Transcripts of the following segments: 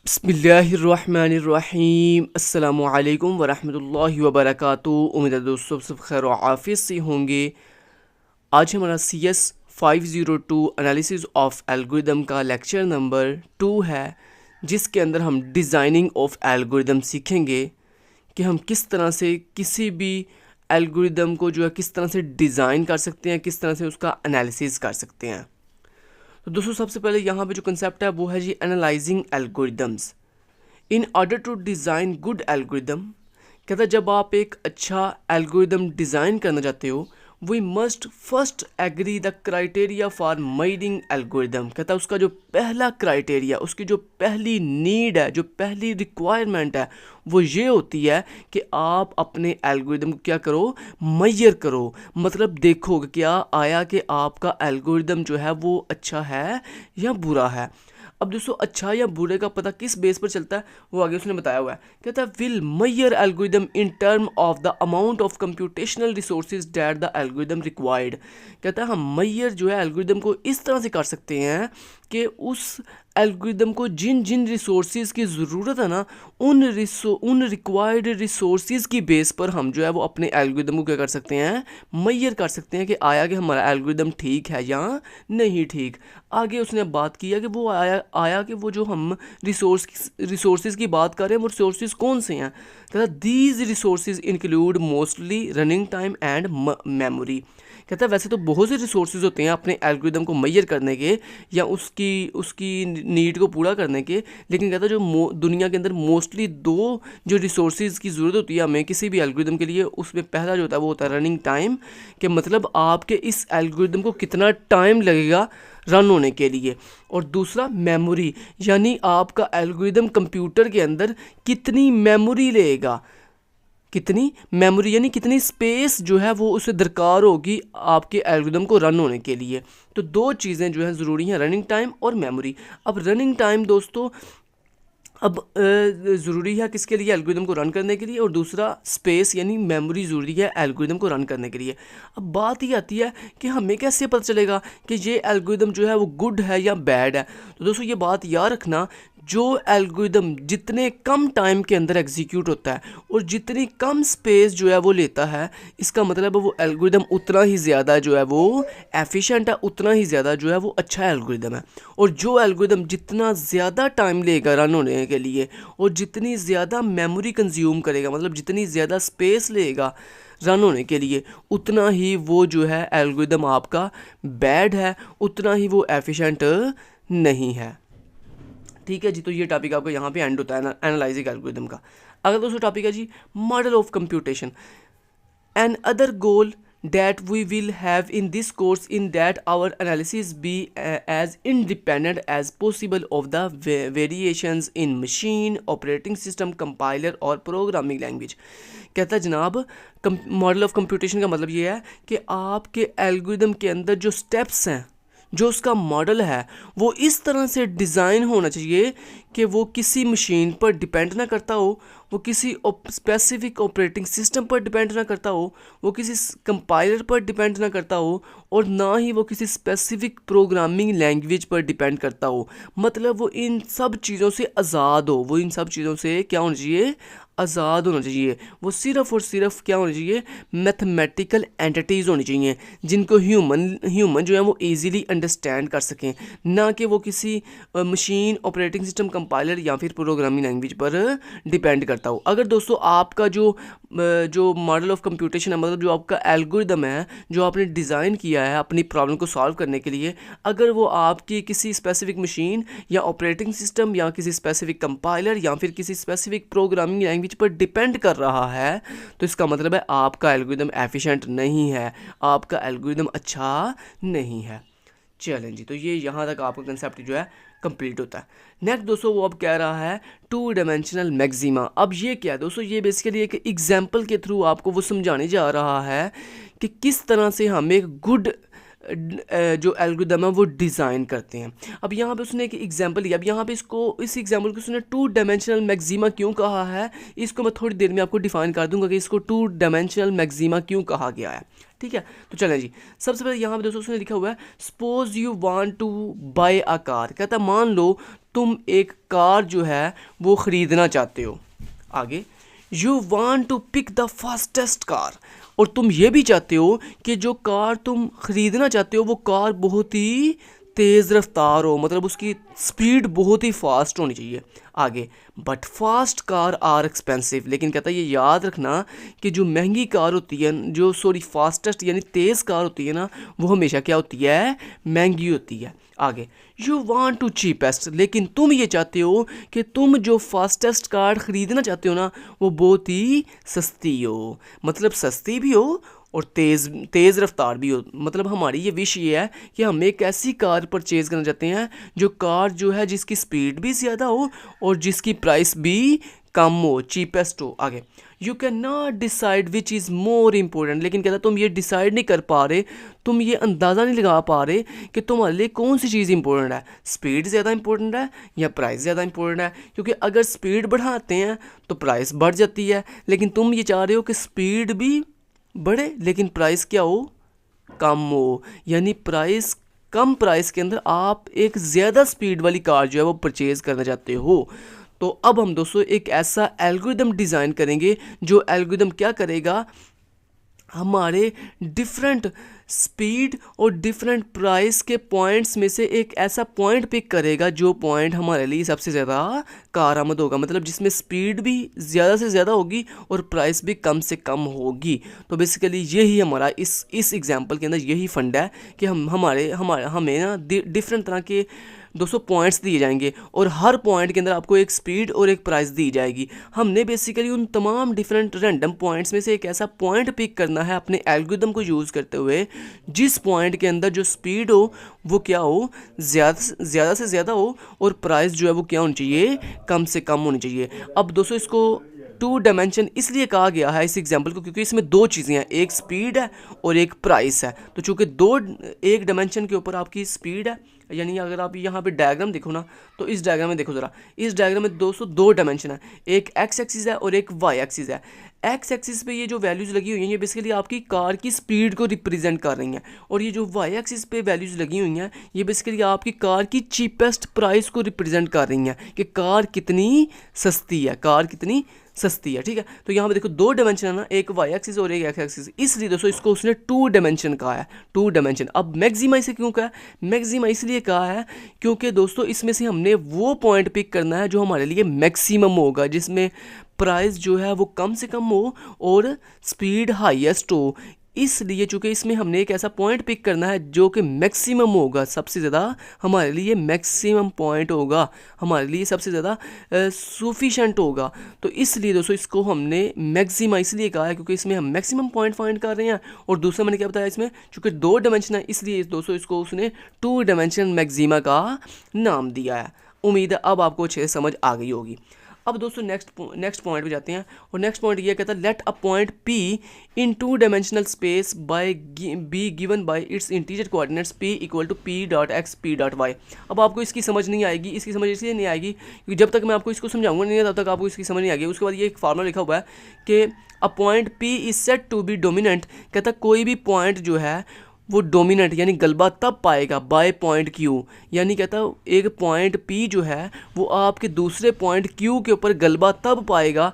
बिस्मिल्लाहिर्रहमानिर्रहीम अस्सलामुअलैकुम वरहमतुल्लाहि वबरकातुहू। उम्मीद है दोस्तों सब खैर आफियत से होंगे। आज हमारा CS 502 एनालिसिस ऑफ एल्गोरिदम का लेक्चर नंबर 2 है, जिसके अंदर हम डिज़ाइनिंग ऑफ एल्गोरिदम सीखेंगे कि हम किस तरह से किसी भी एल्गोरिदम को जो है किस तरह से डिज़ाइन कर सकते हैं, किस तरह से उसका एनालिसिस कर सकते हैं। तो दोस्तों सबसे पहले यहाँ पे जो कंसेप्ट है वो है जी analysing algorithms in order to design good algorithm. कहता है जब आप एक अच्छा एल्गोरिदम डिज़ाइन करना चाहते हो, we must first agree the criteria for making algorithm. कहता है उसका जो पहला क्राइटेरिया, उसकी जो पहली नीड है, जो पहली रिक्वायरमेंट है, वो ये होती है कि आप अपने एल्गोरिदम को क्या करो, मेजर करो। मतलब देखो कि क्या आया कि आपका एल्गोरिदम जो है वो अच्छा है या बुरा है। अब दोस्तों अच्छा या बुरे का पता किस बेस पर चलता है वो आगे उसने बताया हुआ है। कहता है will measure algorithm in term of the amount of computational resources that the algorithm required. कहता है हम मेजर जो है एल्गोरिदम को इस तरह से कर सकते हैं कि उस एल्गोरिदम को जिन जिन रिसोर्सेज की ज़रूरत है ना, उन रिक्वायर्ड रिसोर्सेज की बेस पर हम जो है वो अपने एल्गोरिदम को क्या कर सकते हैं, मेजर कर सकते हैं कि आया कि हमारा एल्गोरिदम ठीक है या नहीं ठीक। आगे उसने बात किया कि वो आया कि वो जो हम रिसोर्सेज की बात कर रहे हैं वो रिसोर्सेज कौन से हैं। कहता these resources include mostly running time and memory. कहता है वैसे तो बहुत से रिसोर्सेज होते हैं अपने एल्गोरिदम को मेजर करने के या उसकी उसकी नीड को पूरा करने के, लेकिन कहता है जो दुनिया के अंदर मोस्टली दो जो रिसोर्सेज की ज़रूरत होती है हमें किसी भी एल्गोरिदम के लिए, उसमें पहला जो होता है वो होता है रनिंग टाइम, कि मतलब आपके इस एल्गोरिदम को कितना टाइम लगेगा रन होने के लिए, और दूसरा मेमोरी, यानी आपका एल्गोरिदम कंप्यूटर के अंदर कितनी मेमोरी लेगा, कितनी मेमोरी यानी कितनी स्पेस जो है वो उसे दरकार होगी आपके एल्गोरिदम को रन होने के लिए। तो दो चीज़ें जो हैं ज़रूरी हैं, रनिंग टाइम और मेमोरी। अब रनिंग टाइम दोस्तों अब ज़रूरी है किसके लिए, एल्गोरिदम को रन करने के लिए, और दूसरा स्पेस यानी मेमोरी ज़रूरी है एल्गोरिदम को रन करने के लिए। अब बात ये आती है कि हमें कैसे पता चलेगा कि ये एल्गोरिदम जो है वो गुड है या बैड है। तो दोस्तों ये बात याद रखना, जो एल्गोरिदम जितने कम टाइम के अंदर एग्जीक्यूट होता है और जितनी कम स्पेस जो है वो लेता है, इसका मतलब है वो एल्गोरिदम उतना ही ज़्यादा जो है वो एफिशिएंट है, उतना ही ज़्यादा जो है वो अच्छा एल्गोरिदम है। और जो एल्गोरिदम जितना ज़्यादा टाइम लेगा रन होने के लिए और जितनी ज़्यादा मेमोरी कंज्यूम करेगा, मतलब जितनी ज़्यादा स्पेस लेगा रन होने के लिए, उतना ही वो जो है एल्गोरिदम आपका बैड है, उतना ही वो एफिशिएंट नहीं है। ठीक है जी, तो ये टॉपिक आपका यहाँ पे एंड होता है एनालाइजिंग एल्गोरिदम का। अगला दोस्तों टॉपिक है जी model of computation. Another goal that we will have in this course in that our analysis be as independent as possible of the variations in machine operating system compiler और programming language। कहता है जनाब model of computation का मतलब ये है कि आपके एल्गोरिदम के अंदर जो स्टेप्स हैं, जो उसका मॉडल है, वो इस तरह से डिज़ाइन होना चाहिए कि वो किसी मशीन पर डिपेंड ना करता हो, वो किसी स्पेसिफिक ऑपरेटिंग सिस्टम पर डिपेंड ना करता हो, वो किसी कंपाइलर पर डिपेंड ना करता हो, और ना ही वो किसी स्पेसिफिक प्रोग्रामिंग लैंग्वेज पर डिपेंड करता हो। मतलब वो इन सब चीज़ों से आज़ाद हो, वो इन सब चीज़ों से क्या होना चाहिए, आज़ाद होना चाहिए। वो सिर्फ़ और सिर्फ क्या होना चाहिए, मैथमेटिकल एंटिटीज़ होनी चाहिए जिनको ह्यूमन जो है वो इजीली अंडरस्टैंड कर सकें, ना कि वो किसी मशीन ऑपरेटिंग सिस्टम कंपाइलर या फिर प्रोग्रामिंग लैंग्वेज पर डिपेंड करता हो। अगर दोस्तों आपका जो मॉडल ऑफ कंप्यूटेशन है, मतलब जो आपका एल्गोरिदम है जो आपने डिज़ाइन किया है अपनी प्रॉब्लम को सॉल्व करने के लिए, अगर वो आपकी किसी स्पेसिफिक मशीन या ऑपरेटिंग सिस्टम या किसी स्पेसिफिक कंपाइलर या फिर किसी स्पेसिफिक प्रोग्रामिंग लैंग्वेज पर डिपेंड कर रहा है, तो इसका मतलब है आपका एल्गोरिदम एफिशिएंट नहीं है, आपका एल्गोरिदम अच्छा नहीं है। चलें जी, तो ये यहाँ तक आपका कंसेप्ट जो है कंप्लीट होता है। नेक्स्ट दोस्तों वो अब कह रहा है टू डायमेंशनल मैक्सिमा। अब ये क्या है दोस्तों, ये बेसिकली एक एग्जाम्पल के थ्रू आपको वो समझाने जा रहा है कि किस तरह से हम एक गुड जो एल्गोरिदम है वो डिज़ाइन करते हैं। अब यहाँ पे उसने एक एग्जांपल लिया। अब यहाँ पे इस एग्जांपल को उसने 2 डायमेंशनल मैक्सिमा क्यों कहा है, इसको मैं थोड़ी देर में आपको डिफाइन कर दूंगा कि इसको 2 डायमेंशनल मैक्सिमा क्यों कहा गया है। ठीक है, तो चलें जी। सबसे पहले यहाँ पे दोस्तों उसने लिखा हुआ है suppose you want to buy a car. कहता है मान लो तुम एक कार जो है वो ख़रीदना चाहते हो। आगे you want to pick the fastest car, और तुम ये भी चाहते हो कि जो कार तुम ख़रीदना चाहते हो वो कार बहुत ही तेज़ रफ्तार हो, मतलब उसकी स्पीड बहुत ही फास्ट होनी चाहिए। आगे but fast car are expensive, लेकिन कहता है ये याद रखना कि जो महंगी कार होती है, जो फास्टेस्ट यानी तेज़ कार होती है ना, वो हमेशा क्या होती है, महंगी होती है। आगे यू वांट टू चीपेस्ट, लेकिन तुम ये चाहते हो कि तुम जो फास्टेस्ट कार ख़रीदना चाहते हो ना वो बहुत ही सस्ती हो, मतलब सस्ती भी हो और तेज़ रफ्तार भी हो। मतलब हमारी ये विश ये है कि हम एक ऐसी कार परचेज़ करना चाहते हैं जो कार जो है जिसकी स्पीड भी ज़्यादा हो और जिसकी प्राइस भी कम हो, चीपेस्ट हो। आगे you can not decide which is more important, लेकिन कहता तुम ये डिसाइड नहीं कर पा रहे, तुम ये अंदाज़ा नहीं लगा पा रहे कि तुम्हारे लिए कौन सी चीज़ इंपॉर्टेंट है, स्पीड ज़्यादा इंपॉर्टेंट है या प्राइस ज़्यादा इंपॉर्टेंट है। क्योंकि अगर स्पीड बढ़ाते हैं तो प्राइस बढ़ जाती है, लेकिन तुम ये चाह रहे हो कि स्पीड भी बढ़े लेकिन प्राइस क्या हो, कम हो, यानी प्राइस कम प्राइस के अंदर आप एक ज़्यादा स्पीड वाली कार जो है वो परचेज़ करना चाहते हो। तो अब हम दोस्तों एक ऐसा एल्गोरिदम डिज़ाइन करेंगे जो एल्गोरिदम क्या करेगा, हमारे डिफरेंट स्पीड और डिफरेंट प्राइस के पॉइंट्स में से एक ऐसा पॉइंट पिक करेगा जो पॉइंट हमारे लिए सबसे ज़्यादा कारआमद होगा, मतलब जिसमें स्पीड भी ज़्यादा से ज़्यादा होगी और प्राइस भी कम से कम होगी। तो बेसिकली यही हमारा इस एग्जांपल के अंदर यही फंडा है कि हमें ना डिफरेंट तरह के 200 पॉइंट्स दिए जाएंगे और हर पॉइंट के अंदर आपको एक स्पीड और एक प्राइस दी जाएगी। हमने बेसिकली उन तमाम डिफरेंट रैंडम पॉइंट्स में से एक ऐसा पॉइंट पिक करना है अपने एल्गोरिदम को यूज़ करते हुए जिस पॉइंट के अंदर जो स्पीड हो वो क्या हो, ज़्यादा से ज़्यादा हो और प्राइस जो है वो क्या होनी चाहिए, कम से कम होनी चाहिए। अब दोस्तों इसको 2 डायमेंशन इसलिए कहा गया है इस एग्जांपल को क्योंकि इसमें 2 चीज़ें हैं, एक स्पीड है और एक प्राइस है। तो चूँकि एक डायमेंशन के ऊपर आपकी स्पीड है, यानी अगर आप यहाँ पे डायग्राम देखो ना, तो इस डायग्राम में देखो ज़रा, इस डायग्राम में 202 डायमेंशन है, एक एक्स एक्सिस है और एक वाई एक्सिस है। एक्स एक्सिस पे ये जो वैल्यूज़ लगी हुई हैं ये बेसिकली आपकी कार की स्पीड को रिप्रेजेंट कर रही हैं, और ये जो वाई एक्सिस पे वैल्यूज़ लगी हुई हैं ये बेसिकली आपकी कार की चीपेस्ट प्राइस को रिप्रेजेंट कर रही हैं कि कार कितनी सस्ती है, कार कितनी सस्ती है। ठीक है, तो यहाँ पे देखो 2 डायमेंशन है ना, एक वाई एक्सिस और एक एक्स एक्सिस, इसलिए दोस्तों इसको उसने 2 डायमेंशन कहा है, 2 डायमेंशन। अब मैक्सिमा इसे क्यों कहा है, मैक्सिमा इसलिए कहा है क्योंकि दोस्तों इसमें से हमने वो पॉइंट पिक करना है जो हमारे लिए मैक्सिमम होगा, जिसमें प्राइस जो है वो कम से कम हो और स्पीड हाईएस्ट हो। इसलिए चूँकि इसमें हमने एक ऐसा पॉइंट पिक करना है जो कि मैक्सिमम होगा, सबसे ज़्यादा हमारे लिए मैक्सिमम पॉइंट होगा, हमारे लिए सबसे ज़्यादा सफिशेंट होगा। तो इसलिए दोस्तों इसको हमने मैक्सिमा इसलिए कहा है क्योंकि इसमें हम मैक्सिमम पॉइंट फाइंड कर रहे हैं। और दूसरा मैंने क्या बताया, इसमें चूँकि 2 डायमेंशन है इसलिए दोस्तों इसको उसने 2 डायमेंशन मैक्सिमा का नाम दिया है। उम्मीद है अब आपको अच्छे से समझ आ गई होगी। अब दोस्तों नेक्स्ट पॉइंट पे जाते हैं, और नेक्स्ट पॉइंट ये कहता है let a point P in 2 dimensional space by be given by its integer coordinates P equal to P dot x P dot y. अब आपको इसकी समझ नहीं आएगी, इसकी समझ इसलिए नहीं आएगी क्योंकि जब तक मैं आपको इसको समझाऊंगा नहीं तब तक आपको इसकी समझ नहीं आएगी। उसके बाद ये एक फार्मूला लिखा हुआ है कि a point P is set to be dominant. कहता कोई भी पॉइंट जो है वो डोमिनेंट यानी गलबा तब पाएगा बाय पॉइंट Q, यानी कहता एक पॉइंट P जो है वो आपके दूसरे पॉइंट Q के ऊपर गलबा तब पाएगा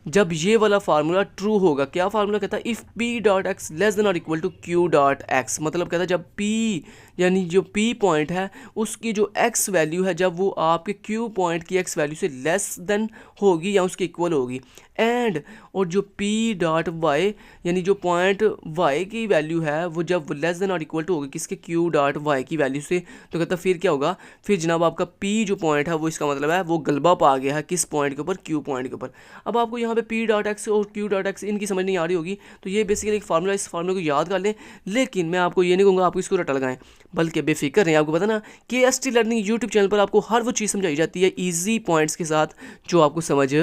जब ये वाला फार्मूला ट्रू होगा। क्या फार्मूला कहता है, if P dot X less than or equal to Q dot X, मतलब कहता है जब P यानी जो P पॉइंट है उसकी जो x वैल्यू है जब वो आपके Q पॉइंट की x वैल्यू से लेस देन होगी या उसके इक्वल होगी, एंड और जो P डॉट वाई यानी जो पॉइंट y की वैल्यू है वो जब less than or equal to होगी किसके, Q डॉट वाई की वैल्यू से, तो कहता फिर क्या होगा, फिर जनाब आपका P जो पॉइंट है वो इसका मतलब है वो गलबा पा गया है किस पॉइंट के ऊपर, Q पॉइंट के ऊपर। अब आपको यहाँ पे P डॉट एक्स और Q डॉट एक्स इनकी समझ नहीं आ रही होगी तो ये बेसिकली एक फार्मूला, इस फार्मूले को याद कर लें, लेकिन मैं आपको ये नहीं कहूँगा आपको इसको रटा लगाएं, बल्कि बेफिक्र रहें। आपको पता ना KST लर्निंग यूट्यूब चैनल पर आपको हर वो चीज़ समझाई जाती है ईजी पॉइंट्स के साथ जो आपको समझ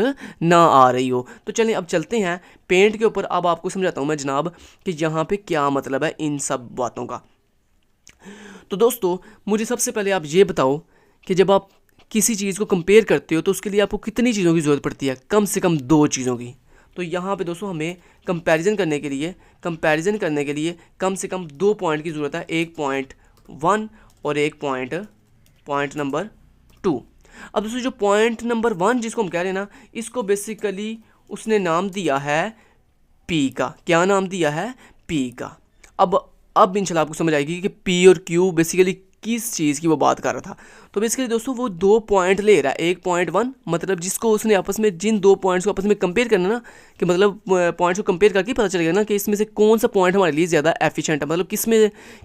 ना आ रही हो। तो चलें अब चलते हैं पेंट के ऊपर। अब आपको समझाता हूँ मैं जनाब कि यहाँ पे क्या मतलब है इन सब बातों का। तो दोस्तों मुझे सबसे पहले आप ये बताओ कि जब आप किसी चीज़ को कंपेयर करते हो तो उसके लिए आपको कितनी चीज़ों की ज़रूरत पड़ती है? कम से कम 2 चीज़ों की। तो यहाँ पे दोस्तों हमें कंपैरिजन करने के लिए कम से कम 2 पॉइंट की ज़रूरत है, एक पॉइंट 1 और एक पॉइंट नंबर 2। अब दोस्तों जो पॉइंट नंबर 1 जिसको हम कह रहे हैं ना, इसको बेसिकली उसने नाम दिया है पी का। क्या नाम दिया है? पी का। अब इंशाल्लाह आपको समझ आएगी कि पी और क्यू बेसिकली किस चीज़ की वो बात कर रहा था। तो बेसिकली दोस्तों वो 2 पॉइंट ले रहा है, एक पॉइंट 1 मतलब जिसको उसने आपस में जिन 2 पॉइंट्स को आपस में कंपेयर करना ना, कि मतलब पॉइंट्स को कंपेयर करके पता चलेगा ना कि इसमें से कौन सा पॉइंट हमारे लिए ज़्यादा एफिशिएंट है, मतलब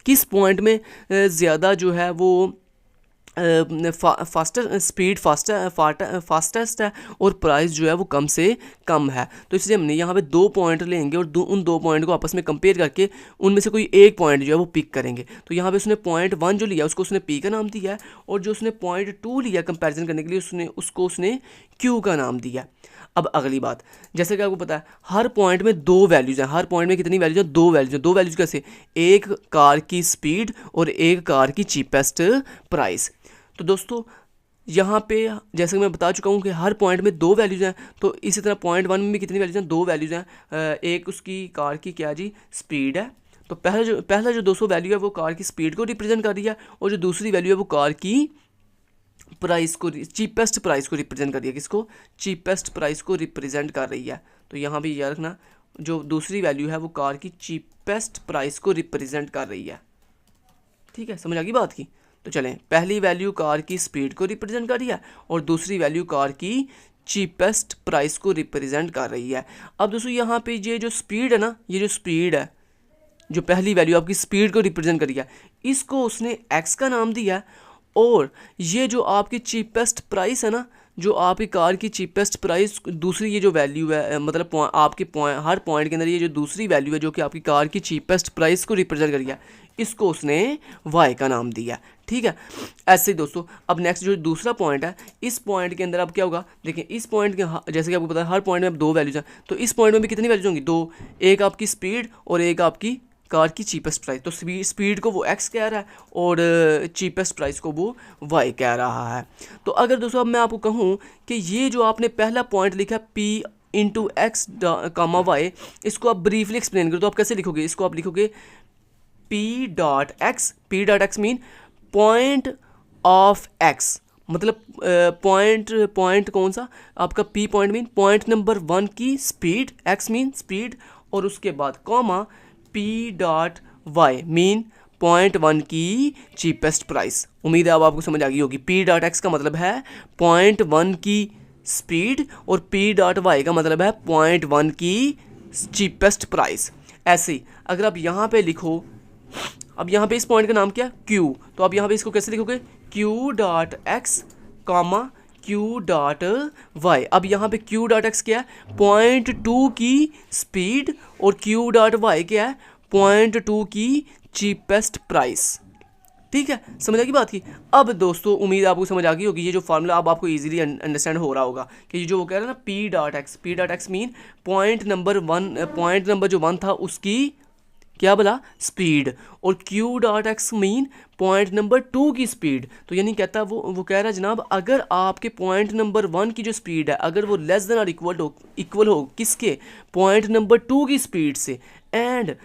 किस पॉइंट में ज़्यादा जो है वो फास्टेस्ट है और प्राइस जो है वो कम से कम है। तो इसलिए हमने यहाँ पे 2 पॉइंट लेंगे और उन 2 पॉइंट को आपस में कंपेयर करके उनमें से कोई एक पॉइंट जो है वो पिक करेंगे। तो यहाँ पे उसने पॉइंट 1 जो लिया उसको उसने पी का नाम दिया है, और जो उसने पॉइंट 2 लिया कंपैरिजन करने के लिए उसने क्यू का नाम दिया। अब अगली बात, जैसे कि आपको पता है हर पॉइंट में 2 वैल्यूज़ हैं। हर पॉइंट में कितनी वैल्यूज़ हैं? 2 वैल्यूज़ हैं। 2 वैल्यूज़ कैसे? एक कार की स्पीड और एक कार की चीपेस्ट प्राइस। तो दोस्तों यहाँ पे जैसे कि मैं बता चुका हूँ कि हर पॉइंट में 2 वैल्यूज़ हैं, तो इसी तरह पॉइंट 1 में भी कितनी वैल्यूज़ हैं? 2 वैल्यूज़ हैं। एक उसकी कार की क्या जी? स्पीड है। तो पहला जो 200 वैल्यू है वो कार की स्पीड को रिप्रेजेंट कर रही है, और जो दूसरी वैल्यू है वो कार की प्राइस को, चीपेस्ट प्राइस को रिप्रेजेंट कर रही है। किसको? चीपेस्ट प्राइस को रिप्रेजेंट कर रही है। तो यहाँ भी याद रखना, जो दूसरी वैल्यू है वो कार की चीपेस्ट प्राइस को रिप्रेजेंट कर रही है। ठीक है, समझ आ गई बात की? तो चलें, पहली वैल्यू कार की स्पीड को रिप्रेजेंट कर रही है और दूसरी वैल्यू कार की चीपेस्ट प्राइस को रिप्रेजेंट कर रही है। अब दोस्तों यहाँ पे ये जो स्पीड है ना, ये जो स्पीड है, जो पहली वैल्यू आपकी स्पीड को रिप्रेजेंट कर रही है, इसको उसने एक्स का नाम दिया है। और ये जो आपकी चीपेस्ट प्राइस है ना, जो आपकी कार की चीपेस्ट प्राइस, दूसरी ये जो वैल्यू है, मतलब आपके हर पॉइंट के अंदर ये जो दूसरी वैल्यू है जो कि आपकी कार की चीपेस्ट प्राइस को रिप्रेजेंट कर गया, इसको उसने वाई का नाम दिया। ठीक है, ऐसे ही दोस्तों अब नेक्स्ट जो दूसरा पॉइंट है, इस पॉइंट के अंदर अब क्या होगा? देखिए इस पॉइंट के जैसे कि आपको पता है हर पॉइंट में अब 2 वैल्यूज हैं, तो इस पॉइंट में भी कितनी वैल्यूज होंगी? 2। एक आपकी स्पीड और एक आपकी कार की चीपेस्ट प्राइस। तो स्पीड को वो एक्स कह रहा है और चीपेस्ट प्राइस को वो वाई कह रहा है। तो अगर दोस्तों अब मैं आपको कहूँ कि ये जो आपने पहला पॉइंट लिखा P into x comma Y, इसको आप ब्रीफली एक्सप्लेन करो तो आप कैसे लिखोगे? इसको आप लिखोगे P dot x mean point of x, मतलब पॉइंट कौन सा आपका? P point mean point number 1 की स्पीड, एक्स मीन स्पीड, और उसके बाद comma P dot y mean point 1 की चीपेस्ट प्राइस। उम्मीद है अब आपको समझ आ गई होगी। पी डॉट एक्स का मतलब है पॉइंट 1 की स्पीड और पी डॉट वाई का मतलब है पॉइंट 1 की चीपेस्ट प्राइस। ऐसे ही अगर आप यहाँ पे लिखो, अब यहाँ पे इस पॉइंट का नाम क्या? क्यू। तो आप यहाँ पे इसको कैसे लिखोगे? Q dot x comma q dot y. अब यहाँ पे क्यू डॉट एक्स क्या है? पॉइंट 2 की स्पीड, और क्यू डॉट वाई क्या है? पॉइंट 2 की चीपेस्ट प्राइस। ठीक है, समझ आ गई बात की? अब दोस्तों उम्मीद आपको समझ आ गई होगी ये जो फार्मूला अब आपको इजीली अंडरस्टैंड हो रहा होगा कि ये जो वो कह रहा है ना P dot x mean point number जो 1 था उसकी क्या बोला? स्पीड, और Q dot x mean point number 2 की स्पीड। तो यानी कहता वो कह रहा है जनाब अगर आपके पॉइंट नंबर 1 की जो स्पीड है अगर वो लेस देन और इक्वल हो किसके? पॉइंट नंबर 2 की स्पीड से, एंड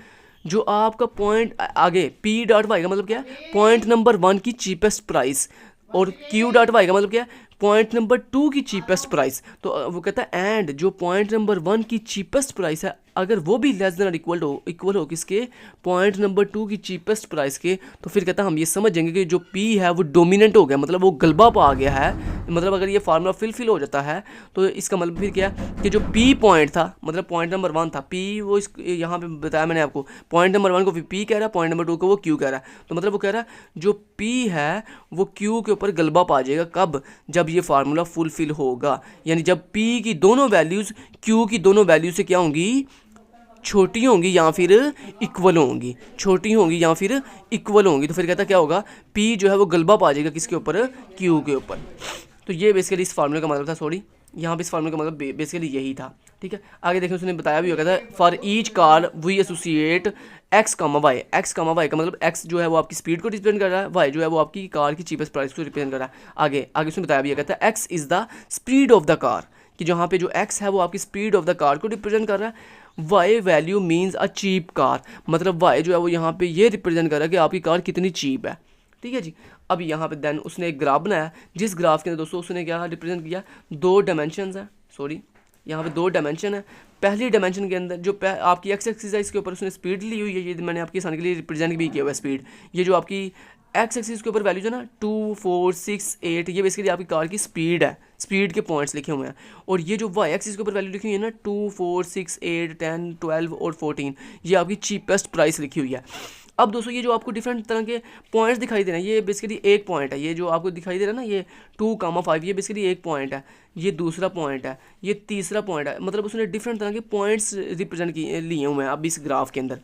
जो आपका पॉइंट आगे P डॉट वाई का मतलब क्या है? पॉइंट नंबर 1 की चीपेस्ट प्राइस, और Q डॉट वाई का मतलब क्या है? पॉइंट नंबर 2 की चीपेस्ट प्राइस। तो वो कहता है एंड जो पॉइंट नंबर 1 की चीपेस्ट प्राइस है अगर वो भी लेस देन और इक्वल हो किसके? पॉइंट नंबर 2 की चीपेस्ट प्राइस के, तो फिर कहता है हम ये समझ जाएंगे कि जो P है वो डोमिनेंट हो गया, मतलब वो गलबा पा गया है। मतलब अगर ये फार्मूला फिल हो जाता है तो इसका मतलब फिर क्या कि जो P पॉइंट था, मतलब पॉइंट नंबर 1 था, P वो यहाँ पे बताया मैंने आपको, पॉइंट नंबर 1 को P कह रहा है, पॉइंट नंबर 2 को वो Q कह रहा है। तो मतलब वो कह रहा है जो P है वो Q के ऊपर गलबा पा जाएगा। कब? जब ये फार्मूला फुलफिल होगा, यानी जब P की दोनों वैल्यूज़ Q की दोनों वैल्यू से क्या होंगी? छोटी होंगी या फिर इक्वल होंगी, छोटी होंगी या फिर इक्वल होंगी। तो फिर कहता क्या होगा? P जो है वो गलबा पा जाएगा किसके ऊपर? Q के ऊपर। तो ये बेसिकली इस फार्मूले का मतलब था। सॉरी, यहाँ पे इस फार्मूले का मतलब बेसिकली यही था, ठीक है। आगे देखें, उसने बताया भी होगा था for each car we associate x comma y. X comma y का मतलब एक्स जो है वो आपकी स्पीड को रिप्रेजेंट कर रहा है, वाई जो है वो आपकी कार की चीपेस्ट प्राइस को रिप्रेजेंट कर रहा है। आगे आगे उसने बताया भी होगा था x is the speed of the car, कि जहाँ पे जो एक्स है वो आपकी स्पीड ऑफ द कार को रिप्रेजेंट कर रहा है। Y value means a cheap car, मतलब वाई जो है वो यहाँ पे ये रिप्रेजेंट कर रहा है कि आपकी कार कितनी चीप है, ठीक है जी। अब यहाँ पे देन उसने एक ग्राफ बनाया, जिस ग्राफ के अंदर दोस्तों उसने क्या रिप्रेजेंट किया, दो डायमेंशन है, सॉरी यहाँ पे दो डायमेंशन है। पहली डायमेंशन के अंदर जो आपकी एक्स एक्सिस है इसके ऊपर उसने स्पीड ली हुई है, ये मैंने आपके आसानी के लिए रिप्रेजेंट भी किया हुआ है स्पीड। ये जो आपकी एक्स एक्सिस के ऊपर वैल्यूज है ना 2 4 6 8, ये बेसिकली आपकी कार की स्पीड है, स्पीड के पॉइंट्स लिखे हुए हैं। और ये जो वाई एक्सिस के ऊपर वैल्यू लिखी हुई है ना 2 4 6 8 10 12 और 14, ये आपकी चीपेस्ट प्राइस लिखी हुई है। अब दोस्तों ये जो आपको डिफरेंट तरह के पॉइंट्स दिखाई दे रहे हैं, ये बेसिकली एक पॉइंट है, ये जो आपको दिखाई दे रहा है ना ये 2,5, ये बेसिकली एक पॉइंट है, ये दूसरा पॉइंट है, ये तीसरा पॉइंट है। मतलब उसने डिफरेंट तरह के पॉइंट्स रिप्रेजेंट किए लिए हुए हैं अब इस ग्राफ के अंदर।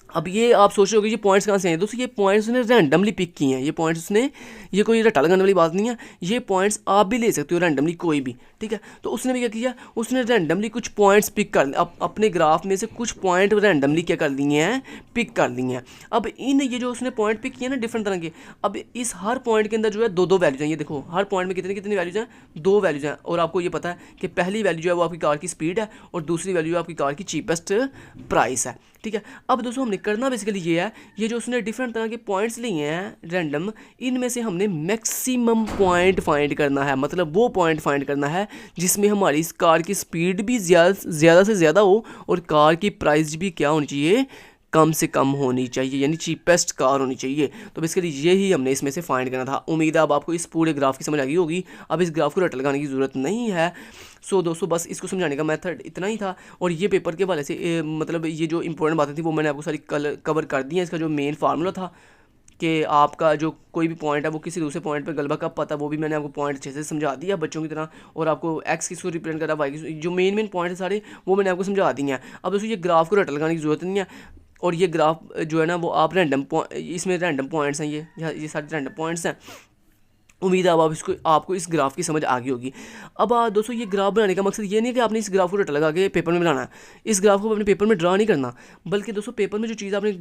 अब ये आप सोच रहे हो कि ये पॉइंट्स कहाँ से हैं दोस्तों, ये पॉइंट्स उसने रैंडमली पिक किए हैं। ये पॉइंट्स उसने, ये कोई रट्टा लगाने वाली बात नहीं है, ये पॉइंट्स आप भी ले सकते हो रैंडमली कोई भी, ठीक है। तो उसने भी क्या किया, उसने रैंडमली कुछ पॉइंट्स पिक कर अपने ग्राफ में से कुछ पॉइंट रैंडमली क्या कर लिए हैं, पिक कर लिए हैं। अब इन ये जो उसने पॉइंट पिक किए ना डिफरेंट तरह के, अब इस हर पॉइंट के अंदर जो है दो दो वैल्यूज हैं। ये देखो हर पॉइंट में कितनी कितनी वैल्यूज हैं, दो वैल्यूज हैं। और आपको ये पता है कि पहली वैल्यू जो है वो आपकी कार की स्पीड है और दूसरी वैल्यू आपकी कार की चीपेस्ट प्राइस है, ठीक है। अब दोस्तों हमने करना बेसिकली ये है, ये जो उसने डिफरेंट तरह के पॉइंट्स लिए हैं रैंडम, इनमें से हमने मैक्सिमम पॉइंट फाइंड करना है। मतलब वो पॉइंट फाइंड करना है जिसमें हमारी इस कार की स्पीड भी ज़्यादा से ज़्यादा हो और कार की प्राइस भी क्या होनी चाहिए, कम से कम होनी चाहिए, यानी चीपेस्ट कार होनी चाहिए। तो बेसिकली यही हमने इसमें से फाइंड करना था। उम्मीद है अब आपको इस पूरे ग्राफ की समझ आ गई होगी। अब इस ग्राफ को रट लगाने की ज़रूरत नहीं है। सो दोस्तों बस इसको समझाने का मेथड इतना ही था। और ये पेपर के हवाले से मतलब ये जो इंपॉर्टेंट बातें थी वो मैंने आपको सारी कवर कर दी हैं। इसका जो मेन फार्मूला था कि आपका जो कोई भी पॉइंट है वो किसी दूसरे पॉइंट पे गलबा कब पता, वो भी मैंने आपको पॉइंट अच्छे से समझा दिया बच्चों की तरह। और आपको एक्स किसको रिप्रेजेंट कर रहा है, वाई किसको, जो मेन पॉइंट है सारे वो मैंने आपको समझा दिए हैं। अब दोस्तों ये ग्राफ को रट लगाने की ज़रूरत नहीं है। और ये ग्राफ जो है ना वो आप रैंडम इसमें रैंडम पॉइंट्स हैं, ये सारे रैंडम पॉइंट्स हैं। उम्मीद है अब आप आपको इस ग्राफ की समझ आ गई होगी। अब दोस्तों ये ग्राफ बनाने का मकसद ये नहीं है कि आपने इस ग्राफ को रट लगा के पेपर में बनाना है। इस ग्राफ को अपने पेपर में ड्रा नहीं करना, बल्कि दोस्तों पेपर में जो चीज़ आपने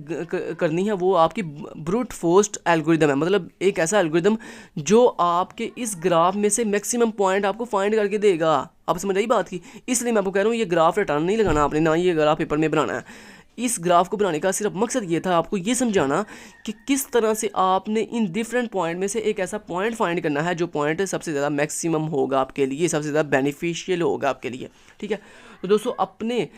करनी है वो आपकी ब्रूट फोर्स एल्गोरिदम है। मतलब एक ऐसा एल्गोरिदम जो आपके इस ग्राफ में से मैक्सिमम पॉइंट आपको फाइंड करके देगा। आप समझ आई बात की? इसलिए मैं आपको कह रहा हूँ ये ग्राफ रटाना नहीं लगाना आपने, ना ये ग्राफ पेपर में बनाना है। इस ग्राफ को बनाने का सिर्फ मकसद ये था आपको ये समझाना कि किस तरह से आपने इन डिफरेंट पॉइंट में से एक ऐसा पॉइंट फाइंड करना है जो पॉइंट सबसे ज़्यादा मैक्सिमम होगा आपके लिए, सबसे ज़्यादा बेनिफिशियल होगा आपके लिए, ठीक है। तो दोस्तों अपने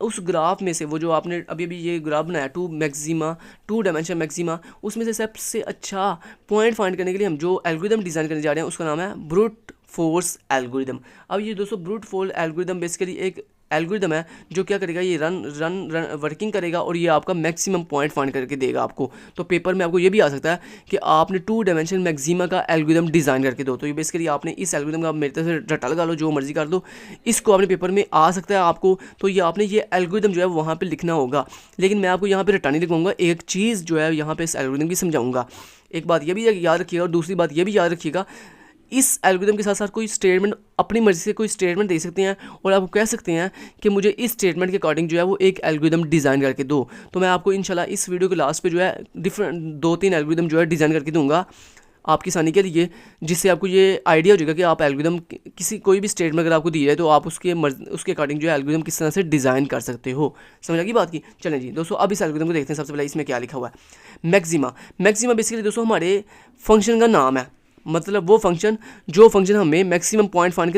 उस ग्राफ में से वो जो आपने अभी अभी ये ग्राफ बनाया टू डायमेंशन मैक्सिमा, उसमें से सबसे अच्छा पॉइंट फाइंड करने के लिए हम जो एल्गोरिदम डिज़ाइन करने जा रहे हैं उसका नाम है ब्रूट फोर्स एल्गोरिदम। अब ये दोस्तों ब्रूट फोर्स एल्गोरिदम बेसिकली एक एल्गोरिदम है जो क्या करेगा, ये रन वर्किंग करेगा और ये आपका मैक्सिमम पॉइंट फाइंड करके देगा आपको। तो पेपर में आपको ये भी आ सकता है कि आपने 2 डायमेंशन मैक्सिमा का एल्गोरिदम डिज़ाइन करके दो। तो ये बेसिकली आपने इस एल्गोरिदम का मेरे तरफ से रटा लगा लो, जो मर्जी कर दो, इसको आपने पेपर में आ सकता है आपको। तो ये आपने ये एल्गोरिदम जो है वहाँ पर लिखना होगा, लेकिन मैं आपको यहाँ पर रटा नहीं लिखूँगा। एक चीज़ जो है यहाँ पर इस एल्गोरिदम की समझाऊँगा। एक बात ये भी याद रखिएगा और दूसरी बात ये भी याद रखिएगा, इस एल्गोरिदम के साथ साथ कोई स्टेटमेंट अपनी मर्ज़ी से कोई स्टेटमेंट दे सकते हैं और आप कह सकते हैं कि मुझे इस स्टेटमेंट के अकॉर्डिंग जो है वो एक एल्गोरिदम डिज़ाइन करके दो। तो मैं आपको इंशाल्लाह इस वीडियो के लास्ट पे जो है डिफरेंट 2-3 एल्गोरिदम जो है डिज़ाइन करके दूंगा आपकी आसानी के लिए, जिससे आपको ये आइडिया हो जाएगा कि आप एल्गोरिदम किसी कोई भी स्टेटमेंट अगर आपको दी जाए तो आप उसके अकॉर्डिंग जो है एल्गोरिदम किस तरह से डिज़ाइन कर सकते हो। समझ आ गई बात की? चलें जी दोस्तों अब इस एल्गोरिदम को देखते हैं। सबसे पहले इसमें क्या लिखा हुआ है, मैक्सिमा। मैक्सिमा बेसिकली दोस्तों हमारे फंक्शन का नाम है। मतलब वो फंक्शन जो फंक्शन हमें मैक्सिमम पॉइंट फाइंड